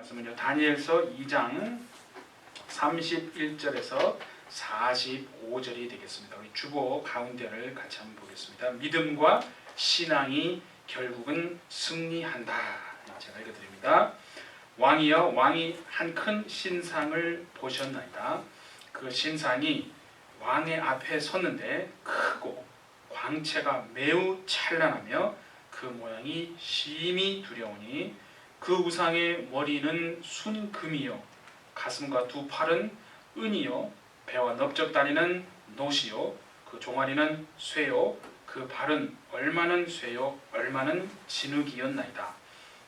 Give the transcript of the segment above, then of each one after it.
말씀은요, 다니엘서 2장 31절에서 45절이 되겠습니다. 우리 주보 가운데를 같이 한번 보겠습니다. 믿음과 신앙이 결국은 승리한다. 제가 읽어드립니다. 왕이여, 왕이 한 큰 신상을 보셨나이다. 그 신상이 왕의 앞에 섰는데 크고 광채가 매우 찬란하며 그 모양이 심히 두려우니 그 우상의 머리는 순금이요 가슴과 두 팔은 은이요 배와 넓적다리는 놋이요 그 종아리는 쇠요 그 발은 얼마는 쇠요 얼마는 진흙이었나이다.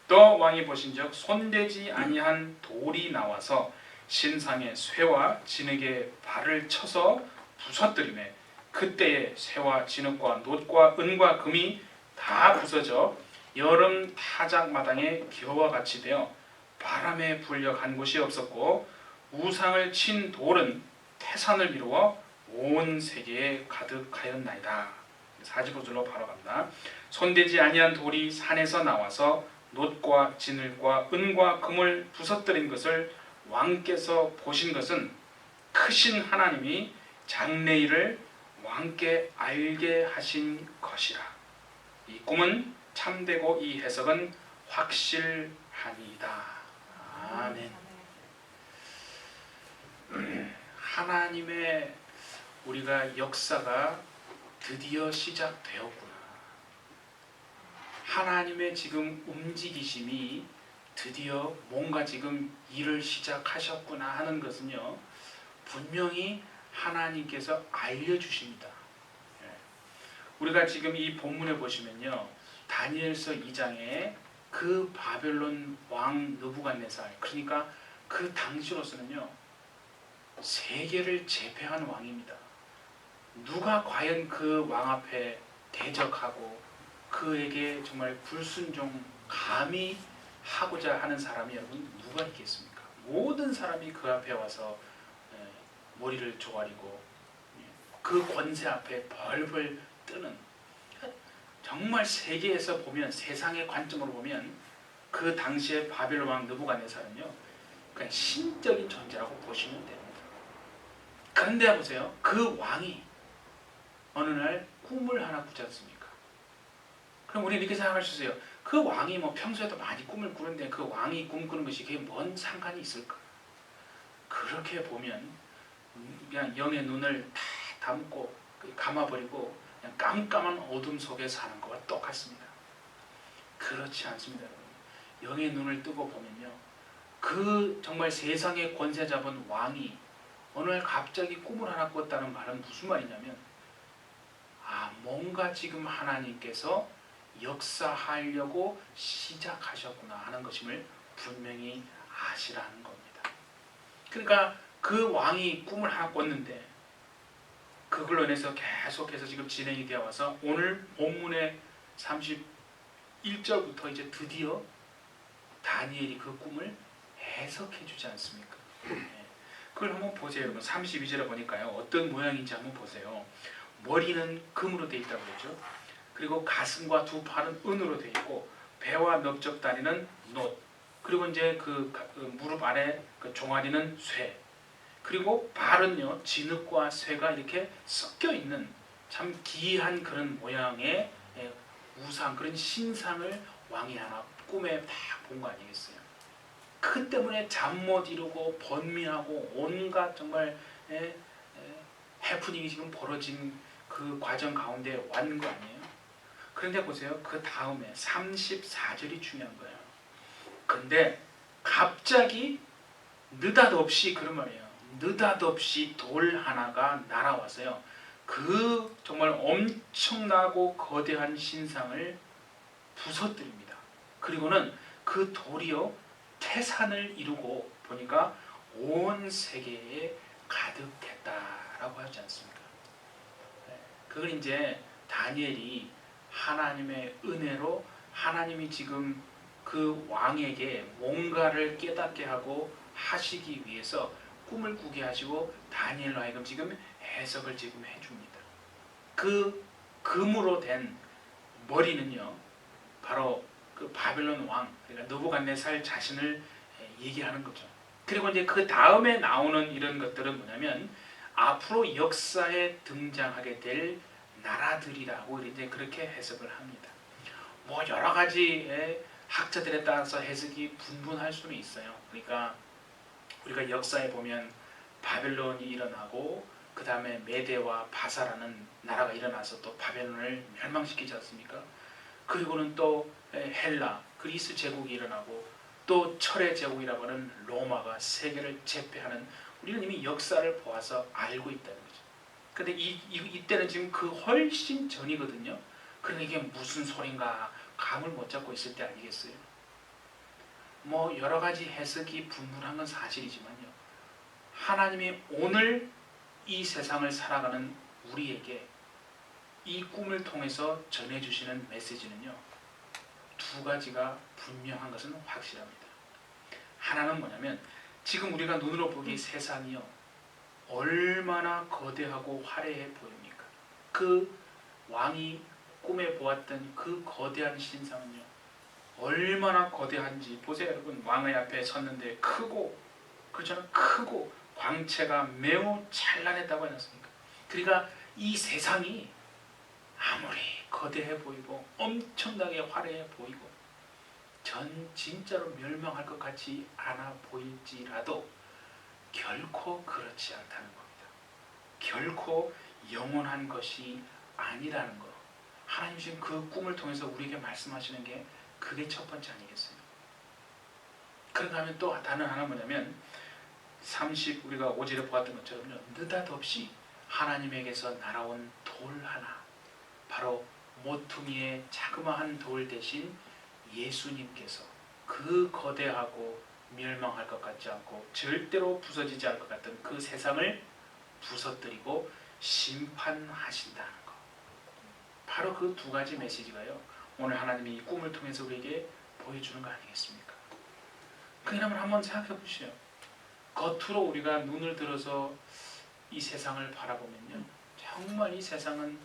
또 왕이 보신즉 손대지 아니한 돌이 나와서 신상의 쇠와 진흙의 발을 쳐서 부서뜨리매 그때에 쇠와 진흙과 놋과 은과 금이 다 부서져 여름 타작마당에 기어와 같이 되어 바람에 불려 간 곳이 없었고 우상을 친 돌은 태산을 이루어 온 세계에 가득하였나이다. 45절로 바로 갑니다. 손대지 아니한 돌이 산에서 나와서 놋과 진흙과 은과 금을 부서뜨린 것을 왕께서 보신 것은 크신 하나님이 장래일을 왕께 알게 하신 것이라. 이 꿈은 참되고 이 해석은 확실하니이다. 아멘. 하나님의 우리가 역사가 드디어 시작되었구나. 하나님의 지금 움직이심이 드디어 뭔가 지금 일을 시작하셨구나 하는 것은요, 분명히 하나님께서 알려주십니다. 우리가 지금 이 본문에 보시면요, 다니엘서 2장에 그 바벨론 왕 느부갓네살, 그러니까 그 당시로서는요 세계를 제패한 왕입니다. 누가 과연 그 왕 앞에 대적하고 그에게 정말 불순종 감히 하고자 하는 사람이 여러분 누가 있겠습니까? 모든 사람이 그 앞에 와서 머리를 조아리고 그 권세 앞에 벌벌 뜨는, 정말 세계에서 보면, 세상의 관점으로 보면 그 당시에 바벨론 왕 느부갓네살은요 그냥 신적인 존재라고 보시면 됩니다. 그런데 보세요, 그 왕이 어느 날 꿈을 하나 꾸지 않습니까? 그럼 우리 이렇게 생각할 수 있어요. 그 왕이 뭐 평소에도 많이 꿈을 꾸는데 그 왕이 꿈꾸는 것이 그게 뭔 상관이 있을까? 그렇게 보면 그냥 영의 눈을 다 감고 감아버리고 그냥 깜깜한 어둠 속에 사는 것과 똑같습니다. 그렇지 않습니다, 여러분. 영의 눈을 뜨고 보면요, 그 정말 세상의 권세 잡은 왕이 어느 날 갑자기 꿈을 하나 꿨다는 말은 무슨 말이냐면, 뭔가 지금 하나님께서 역사하려고 시작하셨구나 하는 것임을 분명히 아시라는 겁니다. 그러니까 그 왕이 꿈을 하나 꿨는데 그걸로 인해서 계속해서 지금 진행이 되어 와서 오늘 본문의 31절부터 이제 드디어 다니엘이 그 꿈을 해석해 주지 않습니까? 그걸 한번 보세요, 여러분. 32절에 보니까요, 어떤 모양인지 한번 보세요. 머리는 금으로 되어 있다고 그랬죠. 그리고 가슴과 두 팔은 은으로 되어 있고 배와 넓적다리는 놋, 그리고 이제 그 무릎 아래 그 종아리는 쇠, 그리고 발은요 진흙과 쇠가 이렇게 섞여 있는 참 기이한 그런 모양의 우상, 그런 신상을 왕이 하나 꿈에 다 본 거 아니겠어요? 그 때문에 잠 못 이루고 번민하고 온갖 정말 해프닝이 지금 벌어진 그 과정 가운데 왔는 거 아니에요? 그런데 보세요, 그 다음에 34절이 중요한 거예요. 근데 갑자기 느닷없이, 그런 말이에요, 느닷없이 돌 하나가 날아와서요 그 정말 엄청나고 거대한 신상을 부서뜨립니다. 그리고는 그 돌이요 태산을 이루고 보니까 온 세계에 가득했다라고 하지 않습니까? 그걸 이제 다니엘이 하나님의 은혜로 하나님이 지금 그 왕에게 뭔가를 깨닫게 하고 하시기 위해서 꿈을 꾸게 하시고 다니엘로 하여금 지금 해석을 지금 해줍니다. 그 금으로 된 머리는요 바로 그 바벨론 왕, 그러니까 느부갓네살 자신을 얘기하는 거죠. 그리고 이제 그 다음에 나오는 이런 것들은 뭐냐면 앞으로 역사에 등장하게 될 나라들이라고 이제 그렇게 해석을 합니다. 뭐 여러 가지의 학자들에 따라서 해석이 분분할 수는 있어요. 그러니까 우리가 역사에 보면 바벨론이 일어나고 그 다음에 메대와 바사라는 나라가 일어나서 또 바벨론을 멸망시키지 않습니까? 그리고는 또 헬라, 그리스 제국이 일어나고 또 철의 제국이라고 하는 로마가 세계를 제패하는, 우리는 이미 역사를 보아서 알고 있다는 거죠. 근데 이때는 지금 그 훨씬 전이거든요. 그러니까 이게 무슨 소린가 감을 못 잡고 있을 때 아니겠어요? 뭐 여러 가지 해석이 분분한 건 사실이지만요. 하나님이 오늘 이 세상을 살아가는 우리에게 이 꿈을 통해서 전해주시는 메시지는요, 두 가지가 분명한 것은 확실합니다. 하나는 뭐냐면 지금 우리가 눈으로 보기 세상이요 얼마나 거대하고 화려해 보입니까? 그 왕이 꿈에 보았던 그 거대한 신상은요 얼마나 거대한지 보세요. 여러분, 왕의 앞에 섰는데 크고, 그렇잖아요. 크고 광채가 매우 찬란했다고 해놨습니까? 그러니까 이 세상이 아무리 거대해 보이고 엄청나게 화려해 보이고 진짜로 멸망할 것 같지 않아 보일지라도 결코 그렇지 않다는 겁니다. 결코 영원한 것이 아니라는 거. 하나님 지금 그 꿈을 통해서 우리에게 말씀하시는 게 그게 첫 번째 아니겠어요? 그런가 하면 또 다른 하나 뭐냐면 우리가 오절에 보았던 것처럼요, 느닷없이 하나님에게서 날아온 돌 하나, 바로 모퉁이의 자그마한 돌 대신 예수님께서 그 거대하고 멸망할 것 같지 않고 절대로 부서지지 않을 것 같던 그 세상을 부서뜨리고 심판하신다는 것. 바로 그 두 가지 메시지가요 오늘 하나님이 이 꿈을 통해서 우리에게 보여주는 거 아니겠습니까? 그러면 한번 생각해 보시죠. 겉으로 우리가 눈을 들어서 이 세상을 바라보면요, 정말 이 세상은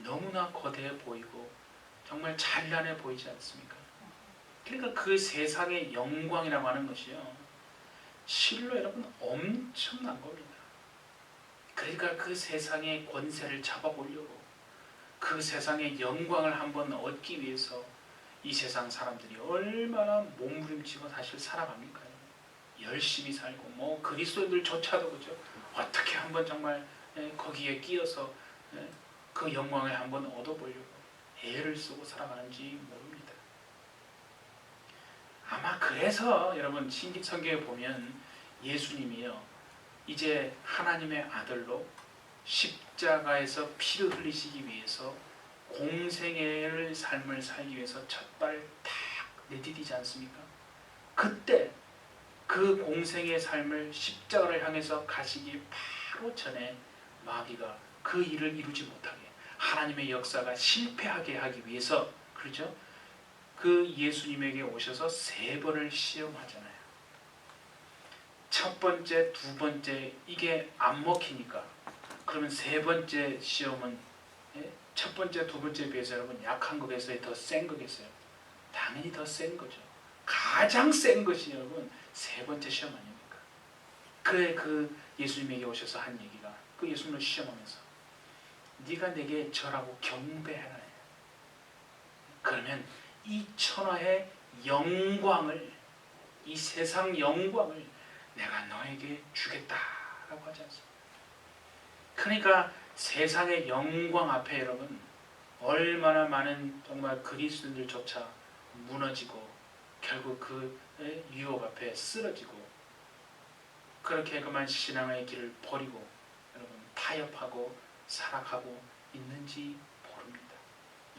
너무나 거대해 보이고 정말 찬란해 보이지 않습니까? 그러니까 그 세상의 영광이라고 하는 것이요 실로 여러분 엄청난 겁니다. 그러니까 그 세상의 권세를 잡아보려고, 그 세상의 영광을 한번 얻기 위해서 이 세상 사람들이 얼마나 몸부림치고 사실 살아갑니까? 열심히 살고, 뭐 그리스도인들조차도 그죠? 어떻게 한번 정말 거기에 끼어서 그 영광을 한번 얻어보려고 애를 쓰고 살아가는지 모릅니다. 아마 그래서 여러분 성경에 보면 예수님이요 이제 하나님의 아들로 십자가에서 피를 흘리시기 위해서 공생애의 삶을 살기 위해서 첫 발 탁 내디디지 않습니까? 그때 그 공생의 삶을 십자가를 향해서 가시기 바로 전에 마귀가 그 일을 이루지 못하게, 하나님의 역사가 실패하게 하기 위해서, 그렇죠? 그 예수님에게 오셔서 3번을 시험하잖아요. 첫 번째, 두 번째 이게 안 먹히니까 그러면 3번째 시험은 첫 번째, 두 번째에 비해서 여러분 약한 거겠어요? 더 센 거겠어요? 당연히 더 센 거죠. 가장 센 것이 여러분 3번째 시험 아닙니까? 그 예수님에게 오셔서 한 얘기가, 그 예수님을 시험하면서 네가 내게 절하고 경배해라. 그러면 이 천하의 영광을, 이 세상 영광을 내가 너에게 주겠다라고 하지 않습니까? 그러니까 세상의 영광 앞에 여러분 얼마나 많은 정말 그리스도인들조차 무너지고 결국 그 유혹 앞에 쓰러지고 그렇게 그만 신앙의 길을 버리고 여러분 타협하고 살아가고 있는지 모릅니다.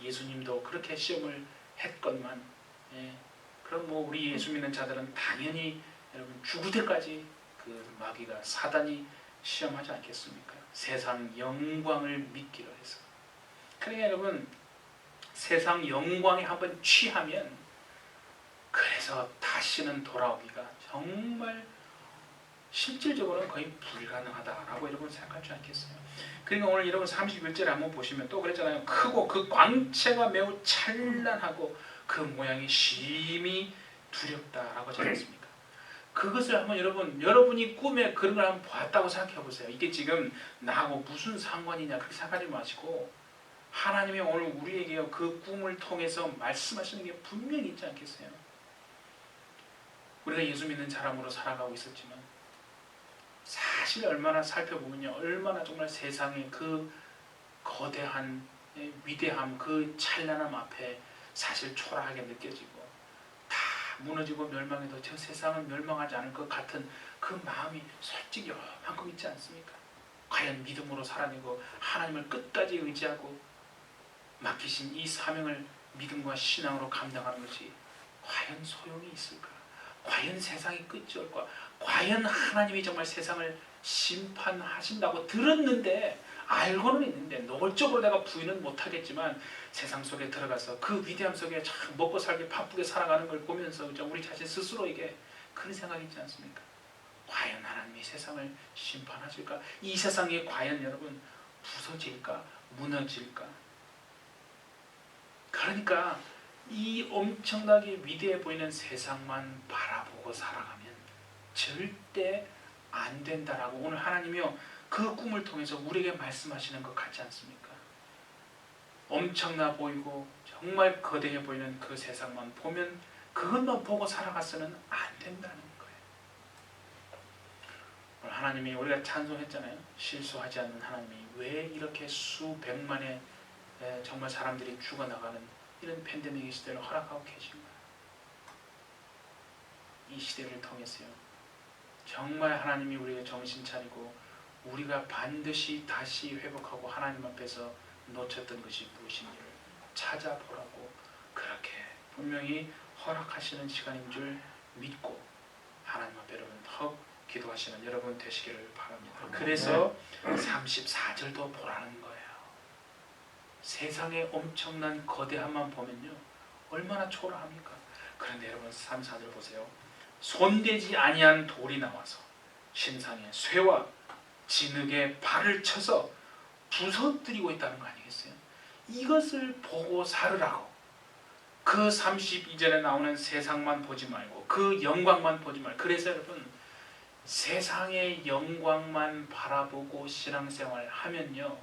예수님도 그렇게 시험을 했건만 그럼 뭐 우리 예수 믿는 자들은 당연히 여러분 죽을 때까지 그 마귀가 사단이 시험하지 않겠습니까? 세상 영광을 믿기로 해서. 그러니까 여러분 세상 영광에 한번 취하면 그래서 다시는 돌아오기가 정말 실질적으로는 거의 불가능하다라고 여러분 생각하지 않겠어요? 그러니까 오늘 여러분 31절에 한번 보시면 또 그랬잖아요. 크고 그 광채가 매우 찬란하고 그 모양이 심히 두렵다라고 하지 않습니까? 그것을 한번 여러분이 꿈에 그런 걸 한번 보았다고 생각해 보세요. 이게 지금 나하고 무슨 상관이냐 그렇게 생각하지 마시고 하나님이 오늘 우리에게 그 꿈을 통해서 말씀하시는 게 분명히 있지 않겠어요? 우리가 예수 믿는 사람으로 살아가고 있었지만 사실 얼마나 살펴보면요, 얼마나 정말 세상의 그 거대한 위대함, 그 찬란함 앞에 사실 초라하게 느껴지고 다 무너지고 멸망해도 저 세상은 멸망하지 않을 것 같은 그 마음이 솔직히 요만큼 있지 않습니까? 과연 믿음으로 살아내고 하나님을 끝까지 의지하고 맡기신 이 사명을 믿음과 신앙으로 감당하는 것이 과연 소용이 있을까? 과연 세상이 끝이 올까? 과연 하나님이 정말 세상을 심판하신다고 들었는데 알고는 있는데 노골적으로 내가 부인은 못하겠지만 세상 속에 들어가서 그 위대함 속에 참 먹고 살기 바쁘게 살아가는 걸 보면서 우리 자신 스스로에게 그런 생각이 있지 않습니까? 과연 하나님이 세상을 심판하실까? 이 세상이 과연 여러분 부서질까? 무너질까? 그러니까 이 엄청나게 위대해 보이는 세상만 바라보고 살아가면 절대 안 된다라고 오늘 하나님이요 그 꿈을 통해서 우리에게 말씀하시는 것 같지 않습니까? 엄청나 보이고 정말 거대해 보이는 그 세상만 보면 그것만 보고 살아가서는 안 된다는 거예요. 오늘 하나님이 우리가 찬송했잖아요. 실수하지 않는 하나님이 왜 이렇게 수백만의 정말 사람들이 죽어나가는 이런 팬데믹의 시대를 허락하고 계신가? 이 시대를 통해서요. 정말 하나님이 우리에게 정신 차리고 우리가 반드시 다시 회복하고 하나님 앞에서 놓쳤던 것이 무엇인지를 찾아보라고 그렇게 분명히 허락하시는 시간인 줄 믿고 하나님 앞에 여러분 더 기도하시는 여러분 되시기를 바랍니다. 그래서 34절도 보라는 거예요. 세상의 엄청난 거대함만 보면요 얼마나 초라합니까? 그런데 여러분 34절 보세요. 손대지 아니한 돌이 나와서 신상의 쇠와 진흙에 발을 쳐서 부서뜨리고 있다는 거 아니겠어요? 이것을 보고 살으라고. 그 32절에 나오는 세상만 보지 말고 그 영광만 보지 말고. 그래서 여러분 세상의 영광만 바라보고 신앙생활 하면요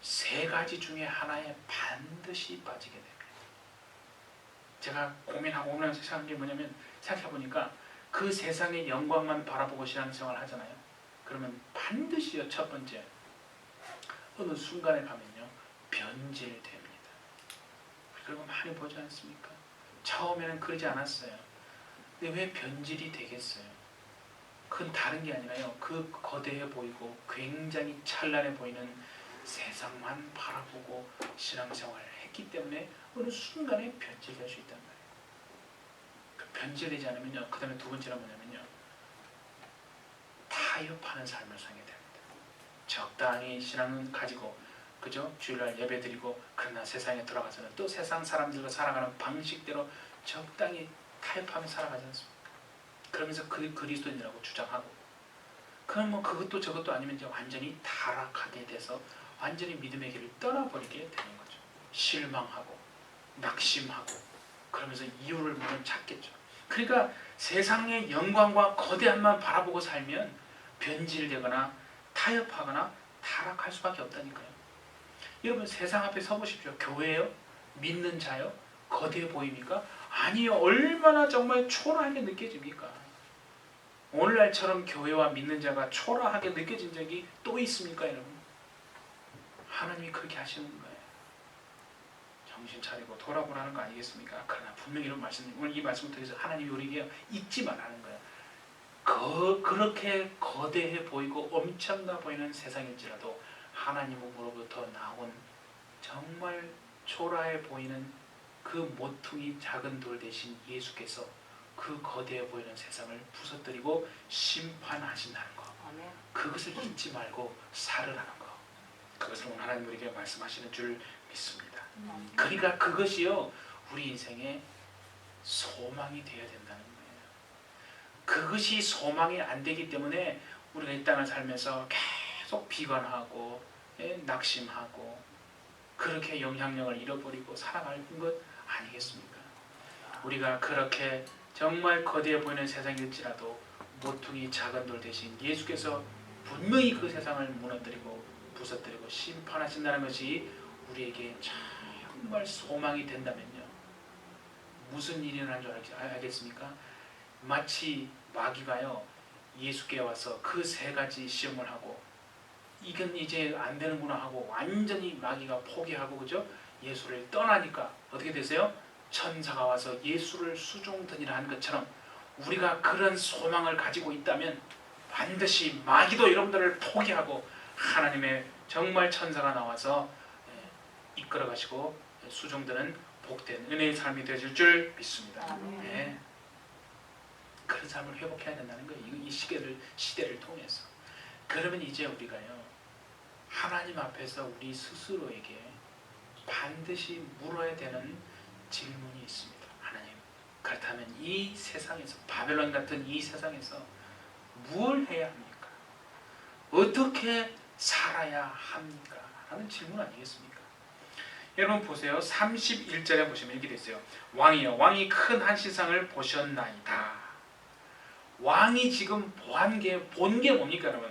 세 가지 중에 하나에 반드시 빠지게 됩니다. 제가 고민하고 오늘 생각한 게 뭐냐면 생각해보니까 그 세상의 영광만 바라보고 신앙생활 하잖아요. 그러면 반드시요 첫 번째 어느 순간에 가면요 변질됩니다. 그런 거 많이 보지 않습니까? 처음에는 그러지 않았어요. 근데 왜 변질이 되겠어요? 그건 다른 게 아니라요 그 거대해 보이고 굉장히 찬란해 보이는 세상만 바라보고 신앙생활을 했기 때문에 어느 순간에 변질될 수 있단 말이에요. 그 변질되지 않으면요 그 다음에 두 번째는 뭐냐면요 타협하는 삶을 살게 됩니다. 적당히 신앙은 가지고 그죠? 주일날 예배 드리고 그러나 세상에 들어가서는 또 세상 사람들과 살아가는 방식대로 적당히 타협하며 살아가지 않습니까? 그러면서 그 그리스도인이라고 주장하고 그럼 뭐 그것도 저것도 아니면 이제 완전히 타락하게 돼서 완전히 믿음의 길을 떠나버리게 되는 거죠. 실망하고 낙심하고 그러면서 이유를 물론 찾겠죠. 그러니까 세상의 영광과 거대함만 바라보고 살면 변질되거나 타협하거나 타락할 수밖에 없다니까요. 여러분 세상 앞에 서보십시오. 교회요? 믿는 자요? 거대해 보입니까? 아니요. 얼마나 정말 초라하게 느껴집니까? 오늘날처럼 교회와 믿는 자가 초라하게 느껴진 적이 또 있습니까 여러분? 하나님이 그렇게 하시는 거예요. 정신 차리고 돌아보라는 거 아니겠습니까? 그러나 분명히 이런 말씀, 오늘 이 말씀을 통해서 하나님이 우리에게 잊지 말라는 거예요. 그렇게 거대해 보이고 엄청나 보이는 세상일지라도 하나님으로부터 나온 정말 초라해 보이는 그 모퉁이 작은 돌 대신 예수께서 그 거대해 보이는 세상을 부서뜨리고 심판하신다는 거. 그것을 잊지 말고 살으라는 거. 그것을 오늘 하나님 우리에게 말씀하시는 줄 믿습니다. 그러니까 그것이요 우리 인생의 소망이 되어야 된다는 거예요. 그것이 소망이 안 되기 때문에 우리가 이 땅을 살면서 계속 비관하고 낙심하고 그렇게 영향력을 잃어버리고 살아가는 것 아니겠습니까? 우리가 그렇게 정말 거대해 보이는 세상일지라도 모퉁이 작은 돌 대신 예수께서 분명히 그 세상을 무너뜨리고 부서뜨리고 심판하신다는 것이 우리에게 정말 소망이 된다면요. 무슨 일이 일어난 줄 알겠습니까? 마치 마귀가요, 예수께 와서 그 세 가지 시험을 하고 이건 이제 안 되는구나 하고 완전히 마귀가 포기하고, 그죠? 예수를 떠나니까 어떻게 되세요? 천사가 와서 예수를 수종드니라 한 것처럼 우리가 그런 소망을 가지고 있다면 반드시 마귀도 여러분들을 포기하고 하나님의 정말 천사가 나와서 이끌어 가시고 수종드는 복된 은혜의 삶이 되어질 줄 믿습니다. 네. 그런 삶을 회복해야 된다는 거예요. 이 시대를 통해서. 그러면 이제 우리가요, 하나님 앞에서 우리 스스로에게 반드시 물어야 되는 질문이 있습니다. 하나님, 그렇다면 이 세상에서, 바벨론 같은 이 세상에서 뭘 해야 합니까? 어떻게 살아야 합니까? 하는 질문 아니겠습니까? 여러분 보세요. 31절에 보시면 이렇게 되어 있어요. 왕이여, 왕이 큰 한 신상을 보셨나이다. 왕이 지금 본 게 뭡니까, 여러분?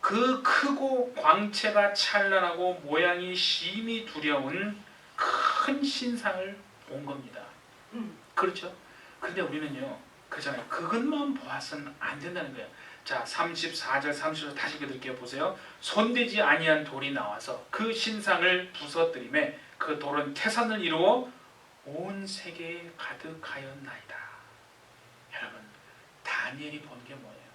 그 크고 광채가 찬란하고 모양이 심히 두려운 큰 신상을 본 겁니다. 그렇죠? 그런데 우리는요, 그렇잖아요. 그것만 보아서는 안 된다는 거예요. 자, 34절, 30절 다시 읽어드릴게요. 보세요. 손대지 아니한 돌이 나와서 그 신상을 부서뜨리매 그 돌은 태산을 이루어 온 세계에 가득하였나이다. 여러분, 다니엘이 본 게 뭐예요?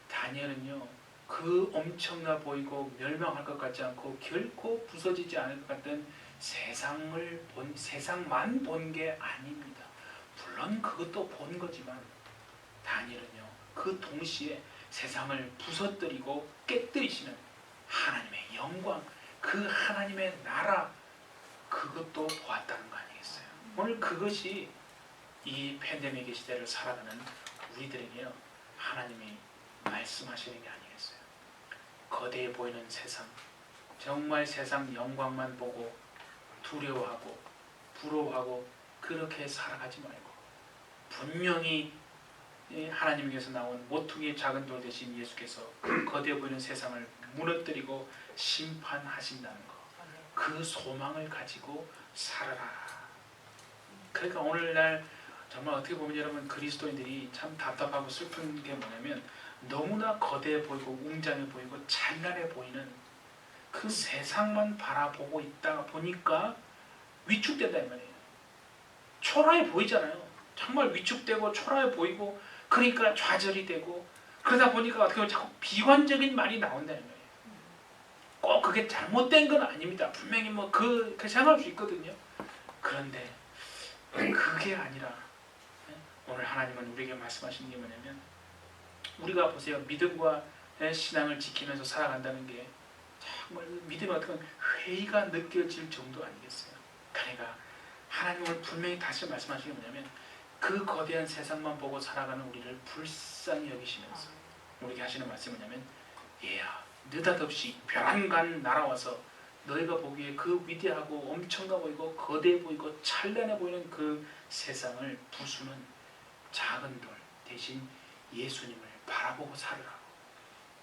다니엘은요, 그 엄청나 보이고 멸망할 것 같지 않고 결코 부서지지 않을 것 같은 세상만 본 게 아닙니다. 물론 그것도 본 거지만 다니엘은요, 그 동시에 세상을 부서뜨리고 깨뜨리시는 하나님의 영광, 그 하나님의 나라, 그것도 보았다는 거 아니겠어요? 오늘 그것이 이 팬데믹의 시대를 살아가는 우리들에게요, 하나님이 말씀하시는 게 아니겠어요? 거대해 보이는 세상, 정말 세상 영광만 보고 두려워하고 부러워하고 그렇게 살아가지 말고 분명히 하나님께서 나온 모퉁이 작은 돌 대신 예수께서 거대해 보이는 세상을 무너뜨리고 심판하신다는 것, 그 소망을 가지고 살아라. 그러니까 오늘날 정말 어떻게 보면 여러분, 그리스도인들이 참 답답하고 슬픈 게 뭐냐면 너무나 거대해 보이고 웅장해 보이고 찬란해 보이는 그 세상만 바라보고 있다 보니까 위축된다 이 말이에요. 초라해 보이잖아요. 정말 위축되고 초라해 보이고, 그러니까 좌절이 되고, 그러다 보니까 어떻게 보면 자꾸 비관적인 말이 나온다는 거예요. 꼭 그게 잘못된 건 아닙니다. 분명히 그렇게 생각할 수 있거든요. 그런데 그게 아니라 오늘 하나님은 우리에게 말씀하시는 게 뭐냐면, 우리가 보세요. 믿음과 신앙을 지키면서 살아간다는 게 정말 믿음이 어떻게 보면 회의가 느껴질 정도 아니겠어요? 그러니까 하나님은 분명히 다시 말씀하시는 게 뭐냐면, 그 거대한 세상만 보고 살아가는 우리를 불쌍히 여기시면서 우리에게 하시는 말씀이 뭐냐면, 얘야, 느닷없이 벼랑간 날아와서 너희가 보기에 그 위대하고 엄청나 보이고 거대해 보이고 찬란해 보이는 그 세상을 부수는 작은 돌 대신 예수님을 바라보고 살으라고,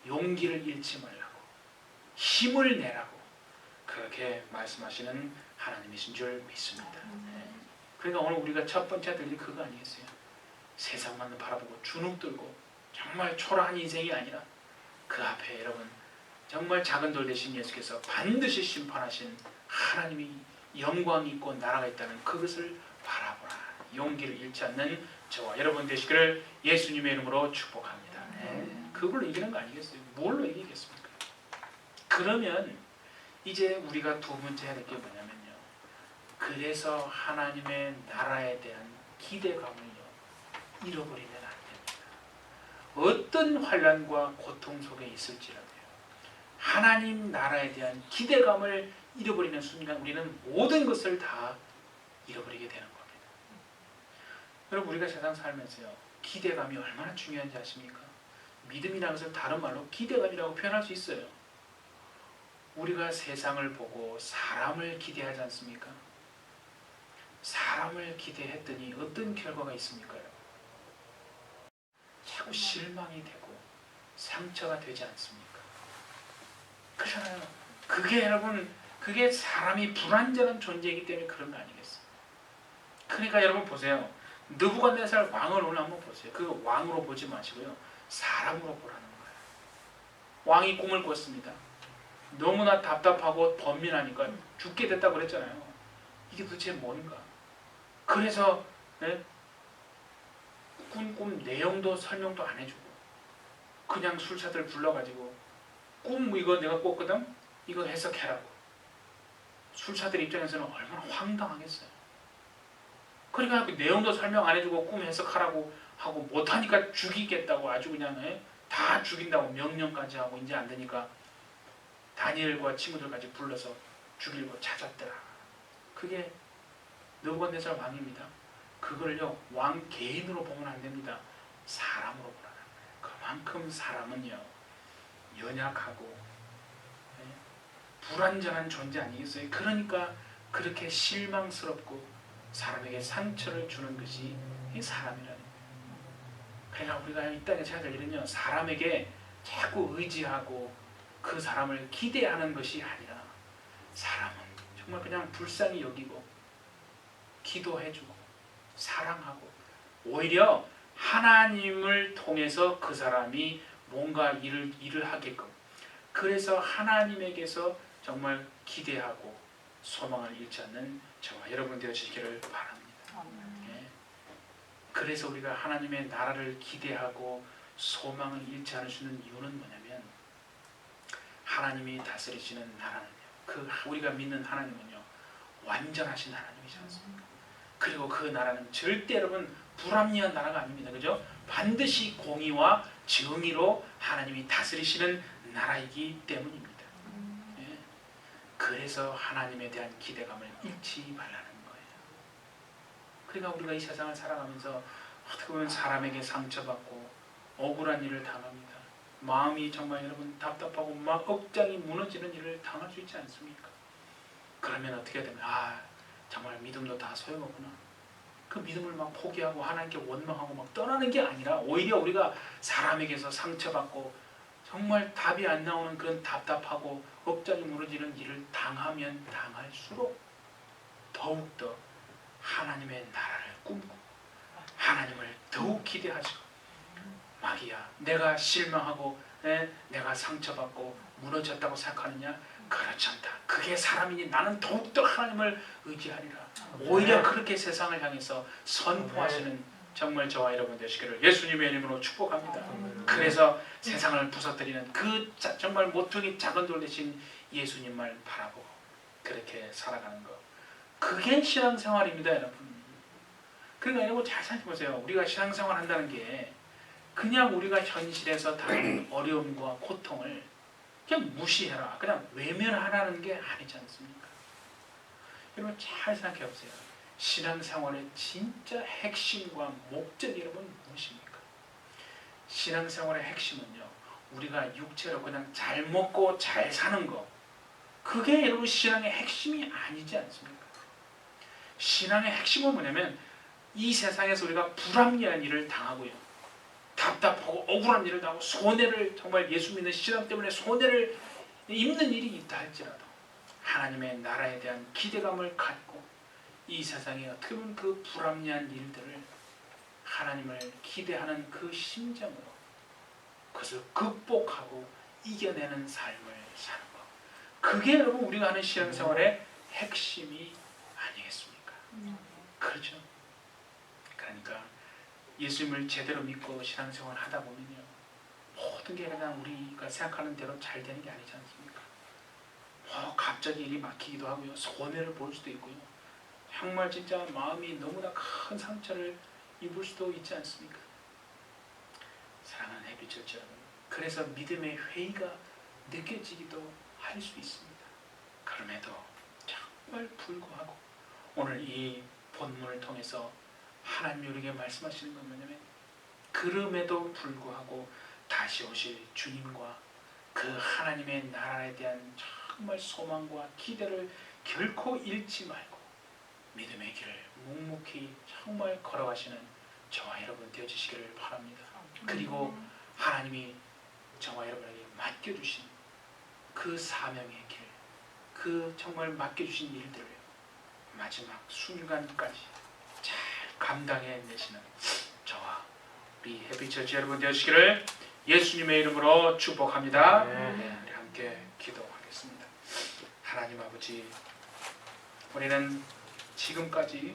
용기를 잃지 말라고, 힘을 내라고 그렇게 말씀하시는 하나님이신 줄 믿습니다. 그러니까 오늘 우리가 첫 번째 들릴 그거 아니겠어요? 세상만 바라보고 주눅 들고 정말 초라한 인생이 아니라 그 앞에 여러분 정말 작은 돌 대신 예수께서 반드시 심판하신 하나님이 영광 있고 나라가 있다는 그것을 바라보라. 용기를 잃지 않는 저와 여러분 되시기를 예수님의 이름으로 축복합니다. 그걸로 이기는 거 아니겠어요? 뭘로 이기겠습니까? 그러면 이제 우리가 두 번째 해야 될 게 뭐냐면요, 그래서 하나님의 나라에 대한 기대감을요 잃어버리면 안 됩니다. 어떤 환난과 고통 속에 있을지라도요, 하나님 나라에 대한 기대감을 잃어버리는 순간 우리는 모든 것을 다 잃어버리게 되는 겁니다. 여러분, 우리가 세상 살면서요, 기대감이 얼마나 중요한지 아십니까? 믿음이라는 것을 다른 말로 기대감이라고 표현할 수 있어요. 우리가 세상을 보고 사람을 기대하지 않습니까? 사람을 기대했더니 어떤 결과가 있습니까? 자꾸 실망이 되고 상처가 되지 않습니까? 그렇잖아요. 그게 여러분, 그게 사람이 불완전한 존재이기 때문에 그런 거 아니겠어요? 그러니까 여러분 보세요. 느부갓네살 왕을 오늘 한번 보세요. 그 왕으로 보지 마시고요. 사람으로 보라는 거예요. 왕이 꿈을 꿨습니다. 너무나 답답하고 번민하니까 죽게 됐다고 그랬잖아요. 이게 도대체 뭔가? 그래서 꾼 꿈 내용도 설명도 안 해주고 그냥 술사들 불러가지고 꿈 이거 내가 꿨거든? 이거 해석해라고. 술사들 입장에서는 얼마나 황당하겠어요. 그러니까 그 내용도 설명 안 해주고 꿈 해석하라고 하고 못하니까 죽이겠다고 아주 그냥 다 죽인다고 명령까지 하고 이제 안 되니까 다니엘과 친구들까지 불러서 죽이려고 찾았더라. 그게 느부갓네살 왕입니다. 그걸요 왕 개인으로 보면 안 됩니다. 사람으로 보라. 그만큼 사람은요 연약하고 불완전한 존재 아니겠어요? 그러니까 그렇게 실망스럽고 사람에게 상처를 주는 것이 사람이라는 거예요. 그러니까 우리가 이 땅에서 해야 될 일은요 사람에게 자꾸 의지하고 그 사람을 기대하는 것이 아니라 사람은 정말 그냥 불쌍히 여기고 기도해주고 사랑하고 오히려 하나님을 통해서 그 사람이 뭔가 일을 하게끔 그래서 하나님에게서 정말 기대하고 소망을 잃지 않는 저와 여러분 되어지기를 바랍니다. 예. 그래서 우리가 하나님의 나라를 기대하고 소망을 잃지 않을 수 있는 이유는 뭐냐면 하나님이 다스리시는 나라는요. 그 우리가 믿는 하나님은요. 완전하신 하나님이지 않습니까? 그리고 그 나라는 절대 여러분 불합리한 나라가 아닙니다. 그죠? 반드시 공의와 정의로 하나님이 다스리시는 나라이기 때문입니다. 예. 그래서 하나님에 대한 기대감을 잃지 말라는 거예요. 그러니까 우리가 이 세상을 살아가면서 어떻게 보면 사람에게 상처받고 억울한 일을 당합니다. 마음이 정말 여러분 답답하고 막 억장이 무너지는 일을 당할 수 있지 않습니까? 그러면 어떻게 되면 정말 믿음도 다 소용없구나. 그 믿음을 막 포기하고 하나님께 원망하고 막 떠나는 게 아니라 오히려 우리가 사람에게서 상처받고 정말 답이 안 나오는 그런 답답하고 억장이 무너지는 일을 당하면 당할수록 더욱더 하나님의 나라를 꿈꾸고 하나님을 더욱 기대하시고 마귀야 내가 실망하고 내가 상처받고 무너졌다고 생각하느냐? 그렇지 않다. 그게 사람이니 나는 더욱더 하나님을 의지하리라. 오히려 그렇게 세상을 향해서 선포하시는 정말 저와 여러분 되시기를 예수님의 이름으로 축복합니다. 그래서 세상을 부서뜨리는 그 정말 모퉁이 작은 돌 대신 예수님만 바라보고 그렇게 살아가는 것. 그게 신앙생활입니다, 여러분. 그러니까 여러분 잘 생각해보세요. 우리가 신앙생활 한다는 게 그냥 우리가 현실에서 다루는 어려움과 고통을 그냥 무시해라, 그냥 외면하라는 게 아니지 않습니까? 여러분 잘 생각해보세요. 신앙생활의 진짜 핵심과 목적이 여러분 무엇입니까? 신앙생활의 핵심은요, 우리가 육체로 그냥 잘 먹고 잘 사는 거, 그게 여러분 신앙의 핵심이 아니지 않습니까? 신앙의 핵심은 뭐냐면 이 세상에서 우리가 불합리한 일을 당하고요, 답답하고 억울한 일을 당하고 손해를 정말 예수 믿는 신앙 때문에 손해를 입는 일이 있다 할지라도 하나님의 나라에 대한 기대감을 갖고 이 세상에 어떻게 보면 그 불합리한 일들을 하나님을 기대하는 그 심정으로 그것을 극복하고 이겨내는 삶을 사는 것. 그게 여러분 우리가 하는 신앙생활의 핵심이 아니겠습니까? 그렇죠? 그러니까 예수님을 제대로 믿고 신앙생활을 하다 보면요, 모든 게 그냥 우리가 생각하는 대로 잘 되는 게 아니지 않습니까? 갑자기 일이 막히기도 하고요, 손해를 볼 수도 있고요, 정말 진짜 마음이 너무나 큰 상처를 입을 수도 있지 않습니까? 사랑하는 해비처치 여러분, 그래서 믿음의 회의가 느껴지기도 할 수 있습니다. 그럼에도 정말 불구하고 오늘 이 본문을 통해서 하나님 우리에게 말씀하시는 건 뭐냐면 그럼에도 불구하고 다시 오실 주님과 그 하나님의 나라에 대한 정말 소망과 기대를 결코 잃지 말고 믿음의 길을 묵묵히 정말 걸어가시는 저와 여러분 되어주시기를 바랍니다. 그리고 하나님이 저와 여러분에게 맡겨주신 그 사명의 길, 그 정말 맡겨주신 일들을 마지막 순간까지 잘 감당해내시는 저와 우리 해피처치 여러분 되시기를 예수님의 이름으로 축복합니다. 네, 우리 함께 기도하겠습니다. 하나님 아버지, 우리는 지금까지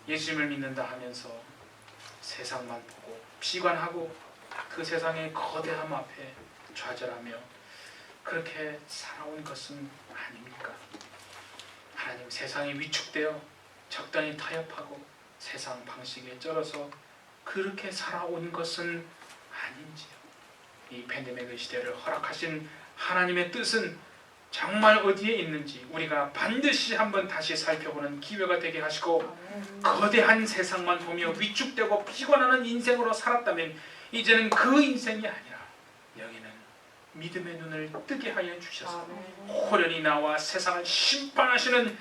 예수님을 믿는다 하면서 세상만 보고 비관하고 그 세상의 거대함 앞에 좌절하며 그렇게 살아온 것은 아닙니까? 하나님, 세상에 위축되어 적당히 타협하고 세상 방식에 쩔어서 그렇게 살아온 것은 아닌지요. 이 팬데믹의 시대를 허락하신 하나님의 뜻은 정말 어디에 있는지 우리가 반드시 한번 다시 살펴보는 기회가 되게 하시고, 거대한 세상만 보며 위축되고 비관하는 인생으로 살았다면 이제는 그 인생이 아니라 여기는 믿음의 눈을 뜨게 하여 주셔서 호련히 나와 세상을 심판하시는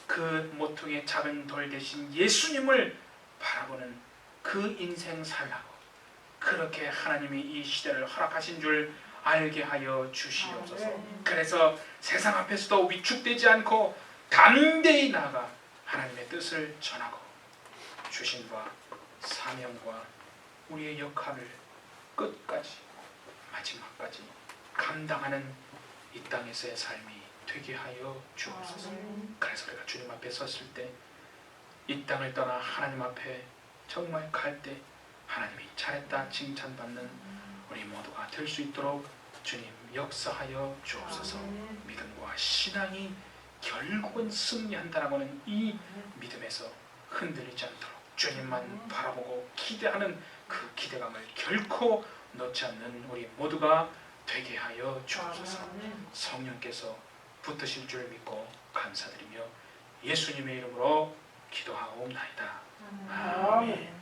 그 모퉁이의 작은 돌 대신 예수님을 바라보는 그 인생 살라고 그렇게 하나님이 이 시대를 허락하신 줄 알게 하여 주시옵소서. 그래서 세상 앞에서도 위축되지 않고 담대히 나아가 하나님의 뜻을 전하고 주신과 사명과 우리의 역할을 끝까지 마지막까지 감당하는 이 땅에서의 삶이 되게 하여 주옵소서. 그래서 우리가 주님 앞에 섰을 때 이 땅을 떠나 하나님 앞에 정말 갈 때 하나님이 잘했다 칭찬받는 우리 모두가 될 수 있도록 주님 역사하여 주옵소서. 믿음과 신앙이 결국은 승리한다라고 하는 이 믿음에서 흔들리지 않도록 주님만 바라보고 기대하는 그 기대감을 결코 놓지 않는 우리 모두가 되게 하여 주옵소서. 성령께서 붙으실 줄 믿고 감사드리며 예수님의 이름으로 기도하옵나이다. 아멘.